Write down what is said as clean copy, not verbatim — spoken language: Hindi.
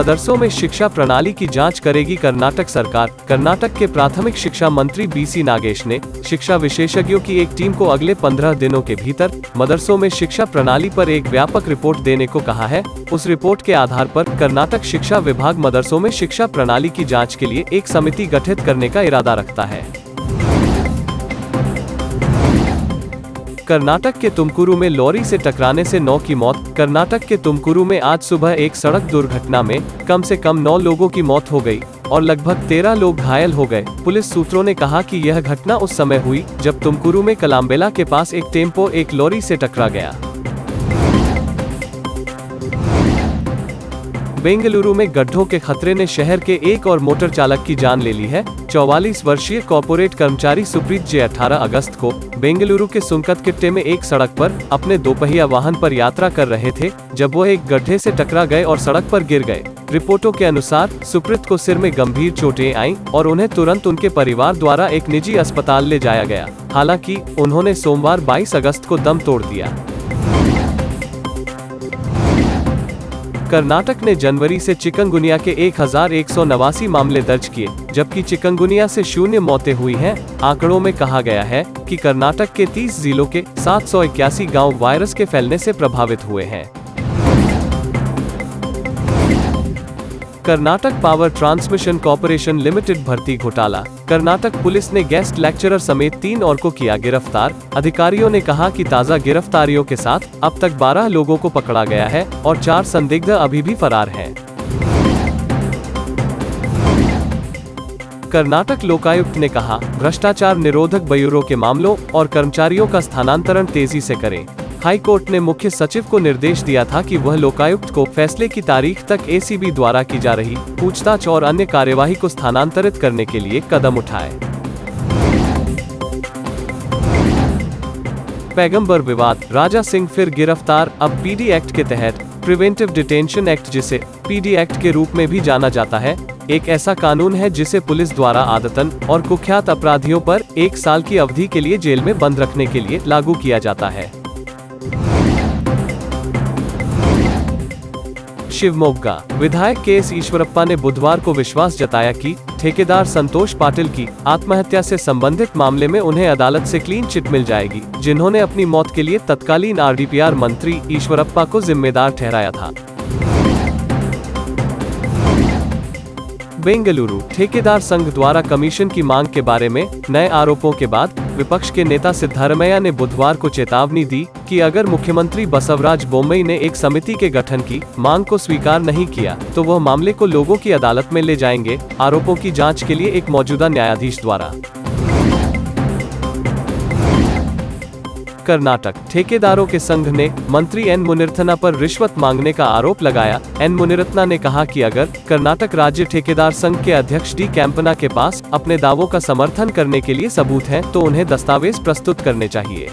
मदरसों में शिक्षा प्रणाली की जांच करेगी कर्नाटक सरकार। कर्नाटक के प्राथमिक शिक्षा मंत्री बीसी नागेश ने शिक्षा विशेषज्ञों की एक टीम को अगले 15 दिनों के भीतर मदरसों में शिक्षा प्रणाली पर एक व्यापक रिपोर्ट देने को कहा है। उस रिपोर्ट के आधार पर कर्नाटक शिक्षा विभाग मदरसों में शिक्षा प्रणाली की जांच के लिए एक समिति गठित करने का इरादा रखता है। कर्नाटक के तुमकुरु में लॉरी से टकराने से 9 की मौत। कर्नाटक के तुमकुरु में आज सुबह एक सड़क दुर्घटना में कम से कम 9 लोगों की मौत हो गई और लगभग 13 लोग घायल हो गए। पुलिस सूत्रों ने कहा कि यह घटना उस समय हुई जब तुमकुरु में कलाम्बेला के पास एक टेम्पो एक लॉरी से टकरा गया। बेंगलुरु में गड्ढों के खतरे ने शहर के एक और मोटर चालक की जान ले ली है। 44 वर्षीय कॉर्पोरेट कर्मचारी सुप्रीत जे 18 अगस्त को बेंगलुरु के सुंकतकिट्टे में एक सड़क पर अपने दोपहिया वाहन पर यात्रा कर रहे थे जब वो एक गड्ढे से टकरा गए और सड़क पर गिर गए। रिपोर्टों के अनुसार सुप्रीत को सिर में गंभीर चोटें आईं और उन्हें तुरंत उनके परिवार द्वारा एक निजी अस्पताल ले जाया गया। हालांकि उन्होंने सोमवार 22 अगस्त को दम तोड़ दिया। कर्नाटक ने जनवरी से चिकनगुनिया के 1189 मामले दर्ज किए, जबकि चिकनगुनिया से 0 मौतें हुई हैं। आंकड़ों में कहा गया है कि कर्नाटक के 30 जिलों के 781 गांव वायरस के फैलने से प्रभावित हुए हैं। Karnataka power transmission corporation limited भर्ती घोटाला। कर्नाटक पुलिस ने गेस्ट लेक्चरर समेत 3 और को किया गिरफ्तार। अधिकारियों ने कहा कि ताज़ा गिरफ्तारियों के साथ अब तक 12 लोगों को पकड़ा गया है और 4 संदिग्ध अभी भी फरार हैं। कर्नाटक लोकायुक्त ने कहा, भ्रष्टाचार निरोधक ब्यूरो के मामलों और कर्मचारियों का स्थानांतरण तेजी से करें। हाई कोर्ट ने मुख्य सचिव को निर्देश दिया था कि वह लोकायुक्त को फैसले की तारीख तक एसीबी द्वारा की जा रही पूछताछ और अन्य कार्यवाही को स्थानांतरित करने के लिए कदम उठाए। पैगंबर विवाद, राजा सिंह फिर गिरफ्तार। अब पीडी एक्ट के तहत प्रिवेंटिव डिटेंशन एक्ट, जिसे पीडी एक्ट के रूप में भी जाना जाता है, एक ऐसा कानून है जिसे पुलिस द्वारा आदतन और कुख्यात अपराधियों पर 1 साल की अवधि के लिए जेल में बंद रखने के लिए लागू किया जाता है। शिवमोग्गा विधायक के.एस. ईश्वरप्पा ने बुधवार को विश्वास जताया कि ठेकेदार संतोष पाटिल की आत्महत्या से संबंधित मामले में उन्हें अदालत से क्लीन चिट मिल जाएगी, जिन्होंने अपनी मौत के लिए तत्कालीन आरडीपीआर मंत्री ईश्वरप्पा को जिम्मेदार ठहराया था। बेंगलुरु ठेकेदार संघ द्वारा कमीशन की मांग के बारे में नए आरोपों के बाद विपक्ष के नेता सिद्धरामैया ने बुधवार को चेतावनी दी कि अगर मुख्यमंत्री बसवराज बोम्मई ने एक समिति के गठन की मांग को स्वीकार नहीं किया तो वह मामले को लोगों की अदालत में ले जाएंगे, आरोपों की जांच के लिए एक मौजूदा न्यायाधीश द्वारा। कर्नाटक ठेकेदारों के संघ ने मंत्री एन मुनिरथना पर रिश्वत मांगने का आरोप लगाया। एन मुनिरथना ने कहा कि अगर कर्नाटक राज्य ठेकेदार संघ के अध्यक्ष डी कैंपना के पास अपने दावों का समर्थन करने के लिए सबूत हैं, तो उन्हें दस्तावेज प्रस्तुत करने चाहिए।